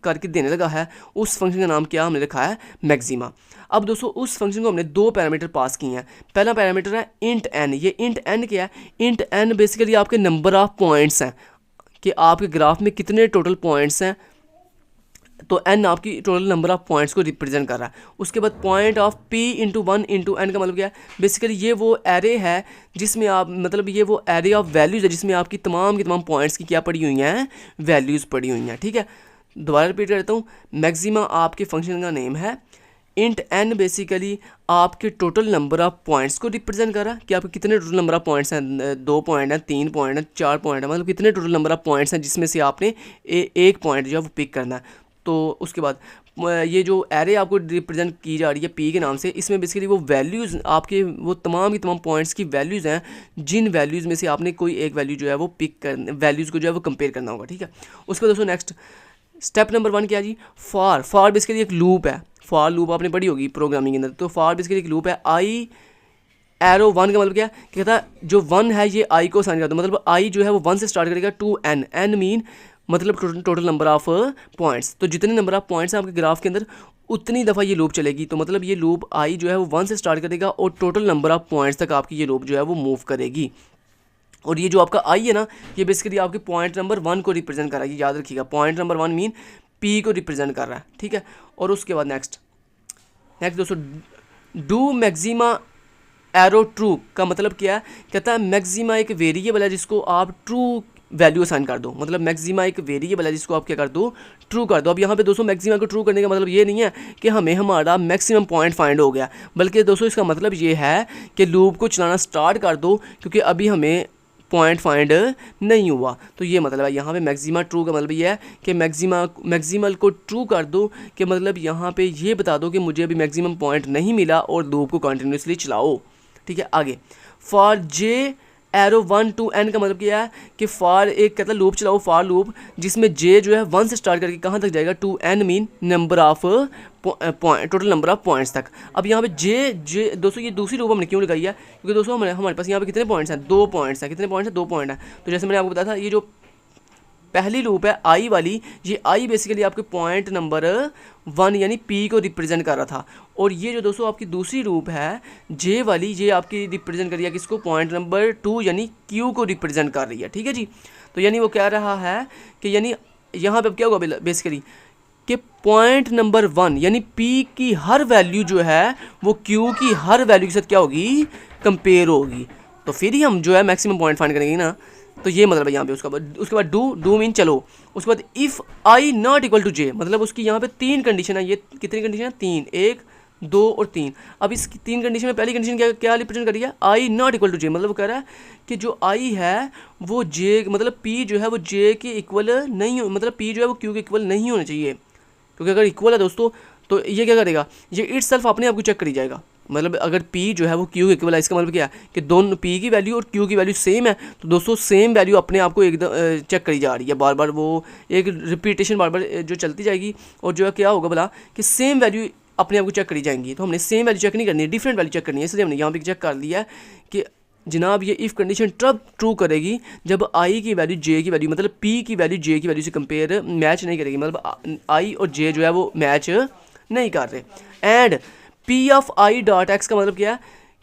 करके देने लगा है, उस फंक्शन का नाम क्या हमने रखा है, मैक्सिमा। अब दोस्तों उस फंक्शन को हमने 2 पैरामीटर पास किए हैं। पहला पैरामीटर है इंट एन। ये इंट एन क्या है? इंट एन बेसिकली आपके नंबर ऑफ पॉइंट्स हैं कि आपके ग्राफ में कितने टोटल पॉइंट्स हैं। तो n आपकी टोटल नंबर ऑफ पॉइंट्स को रिप्रेजेंट कर रहा है। उसके बाद point of p into 1 into n का मतलब क्या है? बेसिकली ये वो एरे है जिसमें आप मतलब ये वो एरे ऑफ वैल्यूज़ है जिसमें आपकी तमाम की तमाम पॉइंट्स की क्या पड़ी हुई हैं, वैल्यूज़ पड़ी हुई हैं, ठीक है। दोबारा रिपीट करता हूँ, मैक्सिमा आपके फंक्शन का नेम है। इंट एन बेसिकली आपके टोटल नंबर ऑफ पॉइंट्स को रिप्रेजेंट कर रहा है कि आपके कितने टोटल नंबर ऑफ पॉइंट्स हैं, 2 पॉइंट हैं, 3 पॉइंट हैं, 4 पॉइंट है, मतलब कितने टोटल नंबर ऑफ पॉइंट्स हैं जिसमें से आपने एक पॉइंट जो है वो पिक करना है। तो उसके बाद ये जो एरे आपको रिप्रेजेंट की जा रही है पी के नाम से, इसमें बेसिकली वो वैल्यूज़ आपके वो तमाम की तमाम पॉइंट्स की वैल्यूज़ हैं, जिन वैल्यूज़ में से आपने कोई एक वैल्यू जो है वो पिक कर वैल्यूज़ को जो है वो कंपेयर करना होगा, ठीक है। उसके बाद दोस्तों नेक्स्ट स्टेप नंबर 1 क्या जी, फॉर बेसिकली एक लूप है। फॉर लूप आपने पढ़ी होगी प्रोग्रामिंग के अंदर। तो फॉर बेसिकली एक लूप है। आई एरो 1 का मतलब क्या है, कहता है जो 1 है ये आई को साइन कर दो, मतलब आई जो है वो 1 से स्टार्ट करेगा टू एन, एन मीन मतलब टोटल नंबर ऑफ पॉइंट्स। तो जितने नंबर ऑफ पॉइंट्स हैं आपके ग्राफ के अंदर उतनी दफ़ा ये लूप चलेगी। तो मतलब ये लूप आई जो है वो 1 से स्टार्ट करेगा और टोटल नंबर ऑफ पॉइंट्स तक आपकी ये लूप जो है वो मूव करेगी। और ये जो आपका आई है ना, ये बेसिकली आपके पॉइंट नंबर 1 को रिप्रेजेंट कर रहा है, याद रखिएगा। पॉइंट नंबर 1 मीन पी को रिप्रेजेंट कर रहा है, ठीक है। और उसके बाद नेक्स्ट दोस्तों डू मैक्सिमा एरो ट्रू का मतलब क्या है, कहता है मैक्सिमा एक वेरिएबल है जिसको आप ट्रू वैल्यू असाइन कर दो, मतलब मैक्सिमा एक वेरिएबल है जिसको आप क्या कर दो, ट्रू कर दो। अब यहाँ पे दोस्तों मैक्सिमा को ट्रू करने का मतलब ये नहीं है कि हमें हमारा मैक्सिमम पॉइंट फाइंड हो गया, बल्कि दोस्तों इसका मतलब ये है कि लूप को चलाना स्टार्ट कर दो क्योंकि अभी हमें पॉइंट फाइंड नहीं हुआ। तो ये मतलब है यहाँ पे मैक्सिमा ट्रू का मतलब ये है कि मैक्सिमल को ट्रू कर दो, कि मतलब यहाँ पे ये बता दो कि मुझे अभी मैक्सिमम पॉइंट नहीं मिला और लूप को कंटिन्यूसली चलाओ, ठीक है। आगे for J arrow 1 to n का मतलब क्या है कि फॉर एक कहता है लूप चलाओ, फॉर लूप जिसमें जे जो है 1 से स्टार्ट करके कहाँ तक जाएगा, to n mean number of point, total number of points तक। अब यहाँ पे जे दोस्तों ये दूसरी लूप हमने क्यों लगाई है, क्योंकि दोस्तों हमारे पास यहाँ पे कितने पॉइंट्स हैं, 2 पॉइंट्स हैं। कितने पॉइंट्स हैं, 2 पॉइंट हैं। तो जैसे मैंने आपको बताया था, ये जो पहली लूप है आई वाली, ये आई बेसिकली आपके पॉइंट नंबर 1 यानी पी को रिप्रेजेंट कर रहा था। और ये जो दोस्तों आपकी दूसरी लूप है जे वाली, ये आपकी रिप्रेजेंट कर रही है किसको, पॉइंट नंबर 2 यानी क्यू को रिप्रेजेंट कर रही है, ठीक है जी। तो यानी वो कह रहा है कि यानी यहाँ पे अब क्या होगा बेसिकली कि पॉइंट नंबर 1 यानी पी की हर वैल्यू जो है वो क्यू की हर वैल्यू के साथ क्या होगी, कंपेयर होगी। तो फिर ही हम जो है मैक्सिमम पॉइंट फाइंड करेंगे ना। तो ये मतलब है यहाँ पे। उसके बाद डू मीन चलो। उसके बाद if I not equal to J, मतलब उसकी यहाँ पे 3 कंडीशन है। ये कितनी कंडीशन है, 3, 1, 2 और 3। अब इस 3 कंडीशन में पहली कंडीशन क्या रिप्रेजेंट करी है, आई नॉट इक्वल टू जे, मतलब वो कह रहा है कि जो आई है वो जे मतलब पी जो है वो जे के इक्वल नहीं हो, मतलब पी जो है वो क्यू के इक्वल नहीं होना चाहिए। क्योंकि अगर इक्वल है दोस्तों तो ये क्या करेगा, ये इट सेल्फ अपने आप को चेक करी जाएगा। मतलब अगर P जो है वो Q के इक्वल है, इसका मतलब क्या है कि दोनों P की वैल्यू और Q की वैल्यू सेम है। तो दोस्तों सेम वैल्यू अपने आप को एकदम चेक करी जा रही है, बार बार वो एक रिपीटेशन बार बार जो चलती जाएगी। और जो है क्या होगा भला कि सेम वैल्यू अपने आप को चेक करी जाएंगी। तो हमने सेम वैल्यू चेक नहीं करनी है, डिफरेंट वैल्यू चेक करनी है। इसलिए हमने यहाँ पे चेक कर लिया है कि जनाब ये इफ़ कंडीशन तब ट्रू करेगी जब आई की वैल्यू जे की वैल्यू, मतलब पी की वैल्यू जे की वैल्यू से कंपेयर मैच नहीं करेगी, मतलब आई और जे जो है वो मैच नहीं कर रहे। And P of I dot x का मतलब क्या है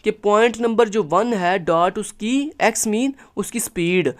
कि पॉइंट नंबर जो 1 है डॉट उसकी एक्स मीन उसकी स्पीड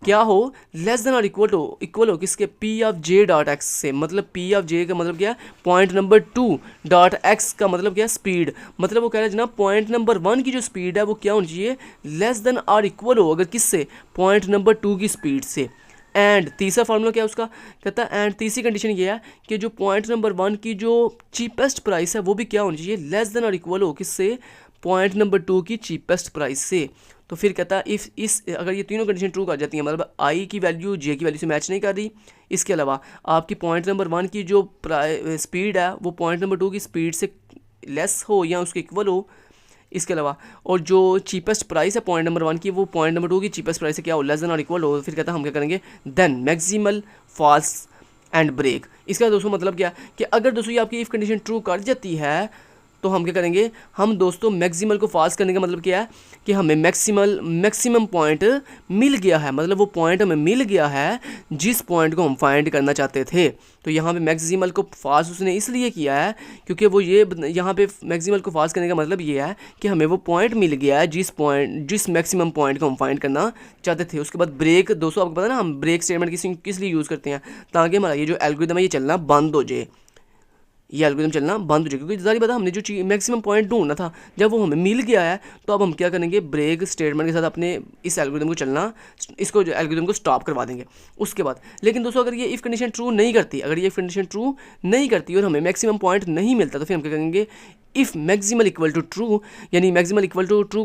क्या हो, लेस देन और इक्वल हो किसके, P of J dot x से। मतलब पी ऑफ जे का मतलब क्या है, पॉइंट नंबर 2 डॉट एक्स का मतलब क्या है, स्पीड। मतलब वो कह रहा है जनाब पॉइंट नंबर 1 की जो स्पीड है वो क्या होनी चाहिए, लेस देन और इक्वल हो अगर किससे, पॉइंट नंबर 2 की स्पीड से। एंड तीसरा फार्मूला क्या है उसका, कहता है एंड तीसरी कंडीशन ये है कि जो पॉइंट नंबर 1 की जो चीपेस्ट प्राइस है वो भी क्या होनी चाहिए, लेस देन और इक्वल हो किससे, पॉइंट नंबर 2 की चीपेस्ट प्राइस से। तो फिर कहता है इफ़ इस अगर ये तीनों कंडीशन ट्रू कर जाती हैं, मतलब आई की वैल्यू जे की वैल्यू से मैच नहीं कर रही, इसके अलावा आपकी पॉइंट नंबर 1 की जो स्पीड है वो पॉइंट नंबर 2 की स्पीड से लेस हो या उसके इक्वल हो, इसके अलावा और जो चीपेस्ट प्राइस है पॉइंट नंबर 1 की वो पॉइंट नंबर 2 की चीपेस्ट प्राइस से क्या हो, लेस देन और इक्वल हो। फिर कहता है हम क्या करेंगे, then maximal false and break. इसका दोस्तों मतलब क्या कि अगर दोस्तों ये आपकी इफ़ कंडीशन ट्रू कर जाती है तो हम क्या करेंगे, हम दोस्तों मैक्सिमल को फॉल्स करने का मतलब क्या है कि हमें मैक्सिमम पॉइंट मिल गया है, मतलब वो पॉइंट हमें मिल गया है जिस पॉइंट को हम फाइंड करना चाहते थे। तो यहाँ पे मैक्सिमल को फॉल्स उसने इसलिए किया है क्योंकि वो ये यहाँ पे मैक्सिमल को फॉल्स करने का मतलब ये है कि हमें वो पॉइंट मिल गया है जिस मैक्सिमम पॉइंट को हम फाइंड करना चाहते थे। उसके बाद ब्रेक, दोस्तों आपको पता ना हम ब्रेक स्टेटमेंट किस लिए यूज़ करते हैं, ताकि हमारा ये जो एल्गोरिथम है ये चलना बंद हो जाए। ये एल्गोरिदम चलना बंद हो जाएगा, क्योंकि जारी बात है हमने जो मैक्सिमम पॉइंट ढूंढना था जब वो हमें मिल गया है, तो अब हम क्या करेंगे, ब्रेक स्टेटमेंट के साथ अपने इस एल्गोरिदम को चलना, इसको जो एल्गोरिदम को स्टॉप करवा देंगे उसके बाद। लेकिन दोस्तों अगर ये इफ़ कंडीशन ट्रू नहीं करती, अगर ये इफ़ कंडीशन ट्रू नहीं करती और हमें मैक्सिमम पॉइंट नहीं मिलता, तो फिर हम क्या करेंगे, if maximal equal to true, यानी मैक्सिमल इक्वल टू ट्रू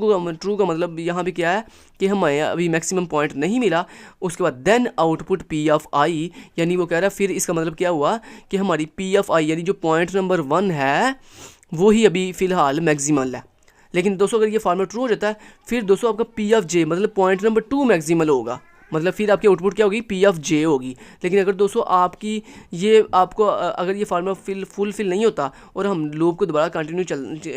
का मतलब यहाँ पे क्या है कि हमें अभी मैक्सिमम पॉइंट नहीं मिला, उसके बाद देन आउटपुट पी ऑफ आई, यानी वो कह रहा है फिर इसका मतलब क्या हुआ कि हमारी पी ऑफ आई यानी जो पॉइंट नंबर 1 है वो ही अभी फ़िलहाल मैक्सिमल है। लेकिन दोस्तों अगर ये फार्मूला ट्रू हो जाता है, फिर दोस्तों आपका पी ऑफ जे मतलब पॉइंट नंबर 2 मैक्सिमल होगा, मतलब फिर आपकी आउटपुट क्या होगी, पी ऑफ जे होगी। लेकिन अगर दोस्तों आपकी ये आपको अगर ये फार्मूला फुलफिल नहीं होता और हम लूप को दोबारा कंटिन्यू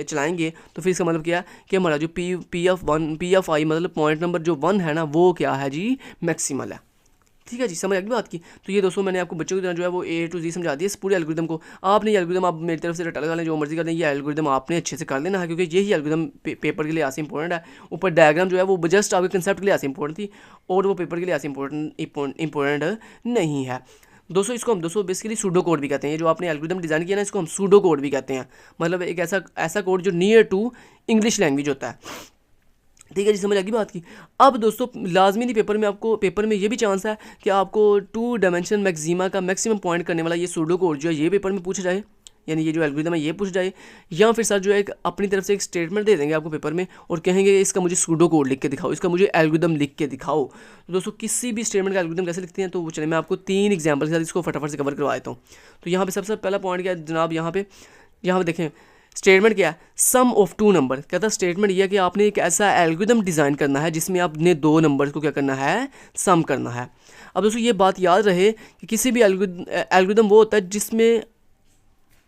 चलाएंगे, तो फिर इसका मतलब क्या है कि हमारा जो पी ऑफ आई मतलब पॉइंट नंबर जो 1 है ना, वो क्या है जी, मैक्सिमल है। ठीक है जी, समझ आ गई बात की। तो ये दोस्तों मैंने आपको बच्चों की तरह जो है वो A to Z समझा दिया इस पूरे एल्गोरिदम को। आपने ये एल्गोरिदम आप मेरी तरफ से रटा लगा लें, जो मर्जी कर लें, ये एल्गोरिदम आपने अच्छे से कर लेना है, क्योंकि यही एल्गोरिदम पेपर के लिए आसे इंपॉर्टेंट है। ऊपर डायग्राम जो है वो जस्ट आपके कंसेप्ट के लिए आसे इंपॉर्टेंट थी, और वो पेपर के लिए आसे इंपॉर्टेंट नहीं है दोस्तों। इसको हम दोस्तों बेसिकली सूडो कोड भी कहते हैं। ये जो आपने एल्गोरिदम डिज़ाइन किया ना, इसको हम सूडो कोड भी कहते हैं, मतलब एक ऐसा कोड जो नियर टू इंग्लिश लैंग्वेज होता है। ठीक है जी, समझ आ गई बात की। अब दोस्तों लाजमी नहीं पेपर में ये भी चांस है कि आपको 2 डायमेंशन मैक्सिमा का मैक्सिमम पॉइंट करने वाला ये सूडो कोड जो है ये पेपर में पूछा जाए, यानी ये जो एल्गोरिदम है ये पूछ जाए, या फिर सर जो है अपनी तरफ से एक स्टेटमेंट दे देंगे आपको पेपर में और कहेंगे इसका मुझे सूडो कोड लिख के दिखाओ, इसका मुझे एल्गोरिदम लिख के दिखाओ। तो दोस्तों किसी भी स्टेटमेंट का एल्गोरिदम कैसे लिखते हैं, तो चलिए मैं आपको 3 एग्जाम्पल के साथ इसको फटाफट से कवर करवा देता हूँ। तो यहाँ पे सबसे पहला पॉइंट क्या है जनाब, यहाँ पे देखें स्टेटमेंट क्या है, सम ऑफ 2 नंबर। कहता है स्टेटमेंट यह है कि आपने एक ऐसा एल्गोरिदम डिज़ाइन करना है जिसमें आपने 2 नंबर्स को क्या करना है, सम करना है। अब दोस्तों ये बात याद रहे कि किसी भी एल्गोरिदम वो होता है जिसमें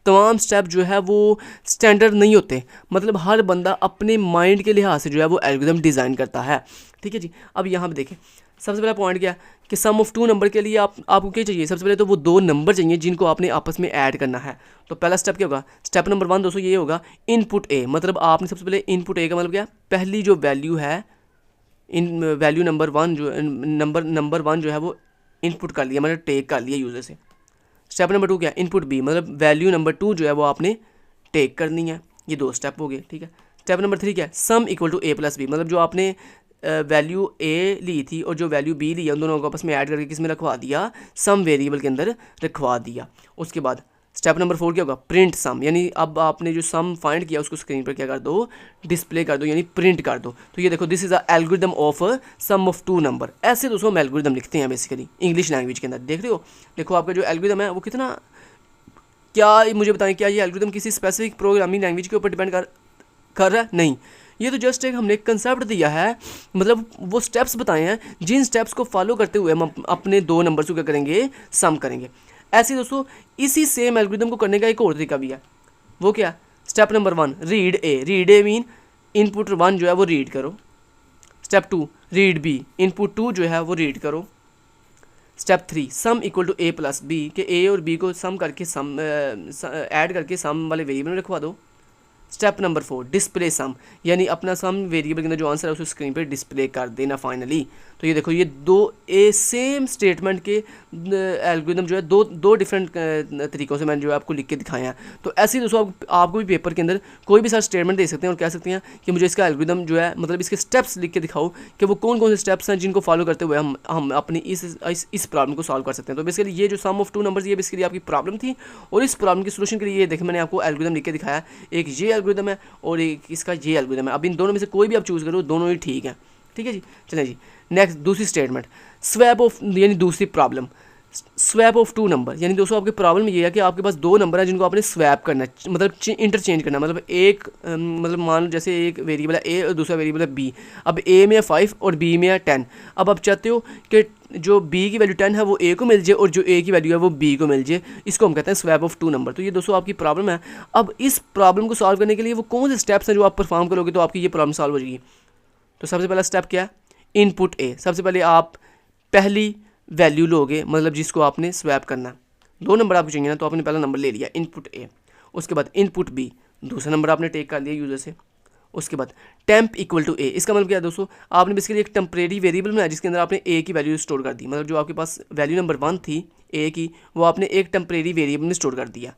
तमाम स्टेप जो है वो स्टैंडर्ड नहीं होते, मतलब हर बंदा अपने माइंड के लिहाज से जो है वो एल्गोरिदम डिज़ाइन करता है। ठीक है जी, अब यहाँ पे देखें सबसे पहला पॉइंट क्या है कि सम ऑफ 2 नंबर के लिए आपको क्या चाहिए, सबसे पहले तो वो 2 नंबर चाहिए जिनको आपने आपस में ऐड करना है। तो पहला स्टेप क्या होगा, स्टेप नंबर 1 दोस्तों ये होगा इनपुट ए, मतलब आपने सबसे पहले इनपुट ए का मतलब क्या, पहली जो वैल्यू है इन वैल्यू नंबर 1 जो नंबर 1 जो है वो इनपुट कर लिया, मतलब टेक कर लिया यूज़र से। स्टेप नंबर 2 क्या, इनपुट बी, मतलब वैल्यू नंबर 2 जो है वो आपने टेक करनी है। ये 2 स्टेप हो गए। ठीक है, स्टेप नंबर 3 क्या है, sum equal to a plus b, मतलब जो आपने वैल्यू ए ली थी और जो वैल्यू बी ली है उन दोनों को आपस में ऐड करके किस में रखवा दिया, सम वेरिएबल के अंदर रखवा दिया। उसके बाद स्टेप नंबर 4 क्या होगा, प्रिंट सम, यानी अब आपने जो सम फाइंड किया उसको स्क्रीन पर क्या कर दो, डिस्प्ले कर दो, यानी प्रिंट कर दो। तो ये देखो this is a algorithm of sum of 2 number. ऐसे दोस्तों हम एल्गोरिदम लिखते हैं बेसिकली इंग्लिश लैंग्वेज के अंदर। देख रहे हो, देखो आपका जो एल्गोरिदम है वो कितना, क्या मुझे बताएं, क्या ये एल्गोरिदम किसी स्पेसिफिक प्रोग्रामिंग लैंग्वेज के ऊपर डिपेंड कर रहा है? नहीं, ये तो जस्ट एक हमने कंसेप्ट दिया है, मतलब वो स्टेप्स बताए हैं जिन स्टेप्स को फॉलो करते हुए हम अपने 2 नंबर्स को क्या करेंगे, सम करेंगे। ऐसे दोस्तों इसी सेम एल्गोरिदम को करने का एक और तरीका भी है, वो क्या, स्टेप नंबर 1 रीड ए मीन इनपुट 1 जो है वो रीड करो। स्टेप 2 रीड बी, इनपुट 2 जो है वो रीड करो। Step 3 sum equal to a plus b, के ए और बी को सम करके ऐड करके सम वाले वेरिएबल में रखवा दो। स्टेप नंबर 4 डिस्प्ले सम, यानी अपना सम वेरिएबल के अंदर जो आंसर है उसको स्क्रीन पे डिस्प्ले कर देना फाइनली। तो ये देखो ये 2 सेम स्टेटमेंट के एल्गोरिदम जो है दो डिफरेंट तरीक़ों से मैंने जो है आपको लिख के दिखाए हैं। तो ऐसे ही दोस्तों आपको भी पेपर के अंदर कोई भी सारा स्टेटमेंट दे सकते हैं और कह सकते हैं कि मुझे इसका एल्गोरिदम जो है, मतलब इसके स्टेप्स लिख के दिखाओ कि वो कौन कौन से स्टेप्स हैं जिनको फॉलो करते हुए हम अपनी इस प्रॉब्लम को सॉल्व कर सकते हैं। तो बेसिकली ये जो सम ऑफ 2 नंबर्स ये बेसिकली आपकी प्रॉब्लम थी, और इस प्रॉब्लम के सोल्यूशन के लिए देखिए मैंने आपको एल्गोरिदम लिख के दिखाया, एक ये एल्गोरिदम है और एक इसका ये एल्गोरिदम है। अब इन दोनों में से कोई भी आप चूज़ करो, दोनों ही ठीक है। ठीक है जी, चलें जी नेक्स्ट दूसरी स्टेटमेंट, स्वैप ऑफ, यानी दूसरी प्रॉब्लम स्वैप ऑफ 2 नंबर, यानी दोस्तों आपकी प्रॉब्लम ये है कि आपके पास 2 नंबर है जिनको आपने स्वैप करना है, मतलब इंटरचेंज करना है। मतलब एक मतलब मान लो जैसे एक वेरिएबल है ए और दूसरा वेरिएबल है बी, अब ए में है 5 और बी में है 10। अब आप चाहते हो कि जो बी की वैल्यू 10 है वो ए को मिल जाए और जो ए की वैल्यू है वो बी को मिल जाए, इसको हम कहते हैं स्वैप ऑफ 2 नंबर। तो ये दोस्तों आपकी प्रॉब्लम है। अब इस प्रॉब्लम को सॉल्व करने के लिए वो कौन से स्टेप्स हैं जो आप परफॉर्म करोगे तो आपकी ये प्रॉब्लम सॉल्व हो जाएगी। तो सबसे पहला स्टेप क्या है, इनपुट ए, सबसे पहले आप पहली वैल्यू लोगे, मतलब जिसको आपने स्वैप करना, 2 नंबर आपको चाहिए ना, तो आपने पहला नंबर ले लिया इनपुट ए। उसके बाद इनपुट बी, दूसरा नंबर आपने टेक कर लिया यूज़र से। उसके बाद टेम्प इक्वल टू ए, इसका मतलब क्या है दोस्तों, आपने बेसिकली एक टेम्परेरी वेरिएबल बनाया जिसके अंदर आपने ए की वैल्यू स्टोर कर दी, मतलब जो आपके पास वैल्यू नंबर 1 थी ए की, वो आपने एक टेम्परेरी वेरिएबल में स्टोर कर दिया।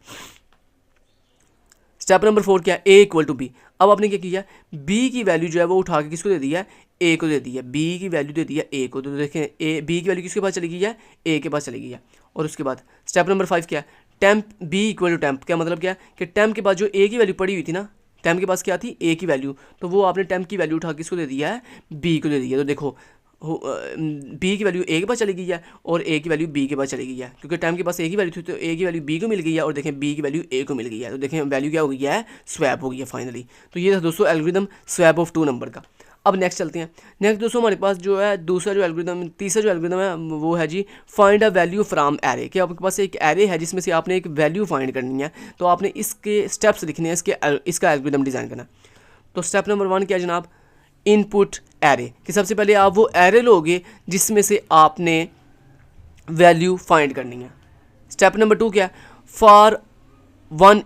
स्टेप नंबर 4 क्या है, ए इक्वल टू बी। अब आपने क्या किया, बी की वैल्यू जो है वो उठा के किसको दे दिया है, ए को दे दी है। बी की वैल्यू दे दी है ए को, तो देखें ए बी की वैल्यू किसके पास चली गई है, ए के पास चली गई है। और उसके बाद स्टेप नंबर 5 क्या है, temp b equal to temp. क्या मतलब क्या है कि टेम्प के पास जो ए की वैल्यू पड़ी हुई थी ना, टेम्प के पास क्या थी, ए की वैल्यू, तो वो आपने टेम्प की वैल्यू उठा के किसको दे दिया है, बी को दे दिया। तो देखो बी की वैल्यू ए के पास चली गई है और ए की वैल्यू बी के पास चली गई है, क्योंकि टाइम के पास ए की वैल्यू थी तो ए की वैल्यू बी को मिल गई है और देखें बी की वैल्यू ए को मिल गई है। तो देखें वैल्यू क्या हो गई है, स्वैप हो गई है फाइनली। तो ये था दोस्तों एल्गोरिदम स्वैप ऑफ 2 नंबर का। अब नेक्स्ट चलते हैं। नेक्स्ट दोस्तों हमारे पास जो है दूसरा जो एल्गोरिदम, तीसरा जो एल्गोरिदम है वो है जी find a value from array. कि आपके पास एक एरे है जिसमें से आपने एक वैल्यू फाइंड करनी है, तो आपने इसके स्टेप्स लिखने हैं, इसका एल्गोरिदम डिज़ाइन करना। तो स्टेप नंबर 1 क्या है जनाब, इनपुट एरे। कि सबसे पहले आप वो एरे लोगे जिसमें से आपने वैल्यू फाइंड करनी है। स्टेप नंबर 2 क्या है, फॉर 1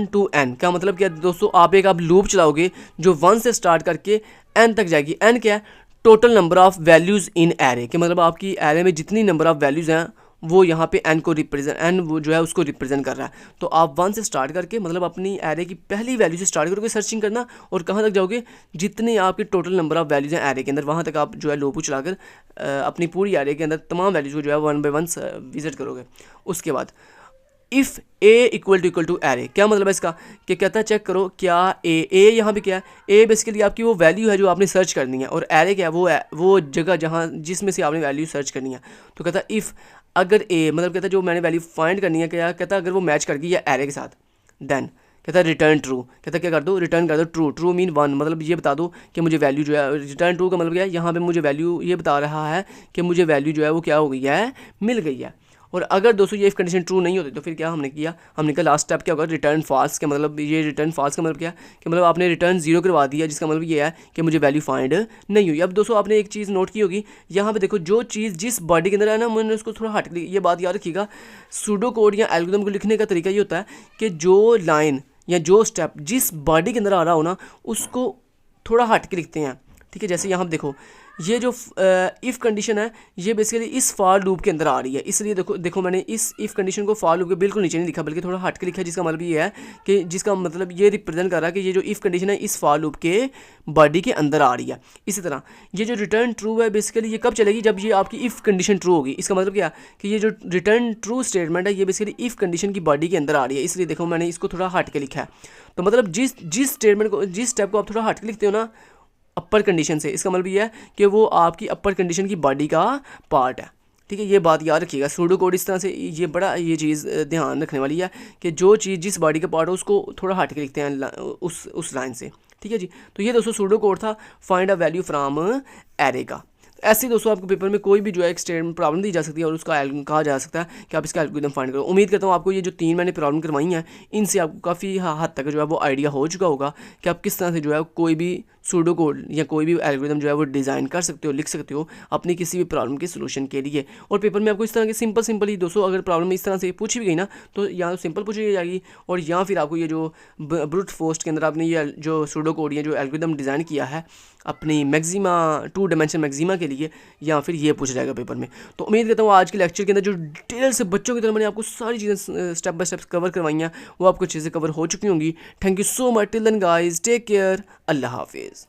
टू एन। का मतलब क्या है दोस्तों, आप लूप चलाओगे जो 1 से स्टार्ट करके एन तक जाएगी। एन क्या है, total number of values in array. कि मतलब आपकी एरे में जितनी नंबर ऑफ वैल्यूज़ हैं वो यहाँ पे एन को रिप्रेजेंट, एन वो जो है उसको रिप्रेजेंट कर रहा है। तो आप 1 से स्टार्ट करके मतलब अपनी एरे की पहली वैल्यू से स्टार्ट करोगे सर्चिंग करना, और कहाँ तक जाओगे, जितने आपके टोटल नंबर ऑफ वैल्यूज़ हैं एरे के अंदर, वहाँ तक आप जो है लूप चलाकर अपनी पूरी एरे के अंदर तमाम वैल्यूज़ को जो है 1 बाय 1 विजिट करोगे। उसके बाद if a equal to array. क्या मतलब है इसका, कि कहता है चेक करो क्या ए यहाँ पे क्या है, ए बेसिकली आपकी वो वैल्यू है जो आपने सर्च करनी है, और एरे क्या है, वो जगह जहाँ जिसमें से आपने वैल्यू सर्च करनी है। तो कहता है इफ़, अगर ए मतलब कहता है जो मैंने वैल्यू फाइंड करनी है, क्या कहता है अगर वो मैच कर गई है एरे के साथ, देन कहता है रिटर्न ट्रू। कहता है क्या कर दो, रिटर्न कर दो ट्रू। ट्रू मीन 1, मतलब ये बता दो कि मुझे वैल्यू जो है, रिटर्न ट्रू का मतलब क्या है, यहाँ पे मुझे वैल्यू ये बता रहा है कि मुझे वैल्यू जो है वो क्या हो गई है, मिल गई है। और अगर दोस्तों ये इफ कंडीशन ट्रू नहीं होती तो फिर क्या हमने किया, हमने कहा लास्ट स्टेप क्या होगा, रिटर्न फॉल्स। के मतलब ये रिटर्न फॉल्स का मतलब क्या, कि मतलब आपने रिटर्न 0 करवा दिया, जिसका मतलब ये है कि मुझे वैल्यू फाइंड नहीं हुई। अब दोस्तों आपने एक चीज़ नोट की होगी, यहाँ पे देखो जो चीज़ जिस बॉडी के अंदर है ना, मैंने उसको थोड़ा हट के, ये बात याद रखिएगा, सूडो कोड या एल्गोरिथम को लिखने का तरीका ये होता है कि जो लाइन या जो स्टेप जिस बॉडी के अंदर आ रहा हो ना, उसको थोड़ा हट के लिखते हैं। ठीक है, जैसे यहाँ पे देखो ये जो इफ़ कंडीशन है ये बेसिकली इस फॉर लूप के अंदर आ रही है, इसलिए देखो मैंने इस इफ़ कंडीशन को फॉर लूप के बिल्कुल नीचे नहीं लिखा, बल्कि थोड़ा हट के लिखा है, जिसका मतलब ये है कि जिसका मतलब ये रिप्रेजेंट कर रहा है कि ये जो इफ़ कंडीशन है इस फॉर लूप के बॉडी के अंदर आ रही है। इसी तरह ये जो रिटर्न ट्रू है बेसिकली ये कब चलेगी, जब ये आपकी इफ़ कंडीशन ट्रू होगी। इसका मतलब क्या है कि ये जो रिटर्न ट्रू स्टेटमेंट है ये बेसिकली इफ़ कंडीशन की बॉडी के अंदर आ रही है, इसलिए देखो मैंने इसको थोड़ा हट के लिखा है। तो मतलब जिस स्टेटमेंट को, जिस स्टेप को आप थोड़ा हट के लिखते हो ना अपर कंडीशन से, इसका मतलब ये है कि वो आपकी अपर कंडीशन की बॉडी का पार्ट है। ठीक है, ये बात याद रखिएगा। सूडो कोड इस तरह से ये चीज़ ध्यान रखने वाली है कि जो चीज़ जिस बॉडी का पार्ट हो उसको थोड़ा हट के लिखते हैं उस लाइन से। ठीक है जी, तो ये दोस्तों सूडो कोड था find a value from array का। ऐसे ही दोस्तों आपको पेपर में कोई भी जो है एक स्टेटमेंट प्रॉब्लम दी जा सकती है और उसका कहा जा सकता है कि आप इसका एल्गोरिथम फाइंड करो। उम्मीद करता हूँ आपको ये जो 3 मैंने प्रॉब्लम करवाई हैं इनसे आपको काफ़ी हद तक जो है वो आइडिया हो चुका होगा कि आप किस तरह से जो है कोई भी सूडो कोड या कोई भी एल्गोरिथम जो है वो डिज़ाइन कर सकते हो, लिख सकते हो अपनी किसी भी प्रॉब्लम के सोल्यूशन के लिए। और पेपर में आपको इस तरह के सिंपल ही दोस्तों अगर प्रॉब्लम इस तरह से पूछी भी गई ना तो या तो सिंपल पूछी जाएगी, और या फिर आपको ये जो ब्रूट फोर्स के अंदर आपने ये जो सूडो कोड या जो एल्गोरिथम डिज़ाइन किया है अपनी मैक्सिमा 2 डायमेंशन मैक्सिमा के लिए, या फिर ये पूछा जाएगा पेपर में। तो उम्मीद करता हूँ आज के लेक्चर के अंदर जो डिटेल से बच्चों की तरह मैंने आपको सारी चीज़ें स्टेप बाय स्टेप कवर करवाई हैं वो आपको चीज़ें कवर हो चुकी होंगी। Thank you so much. Till then guys take care, Allah हाफिज़।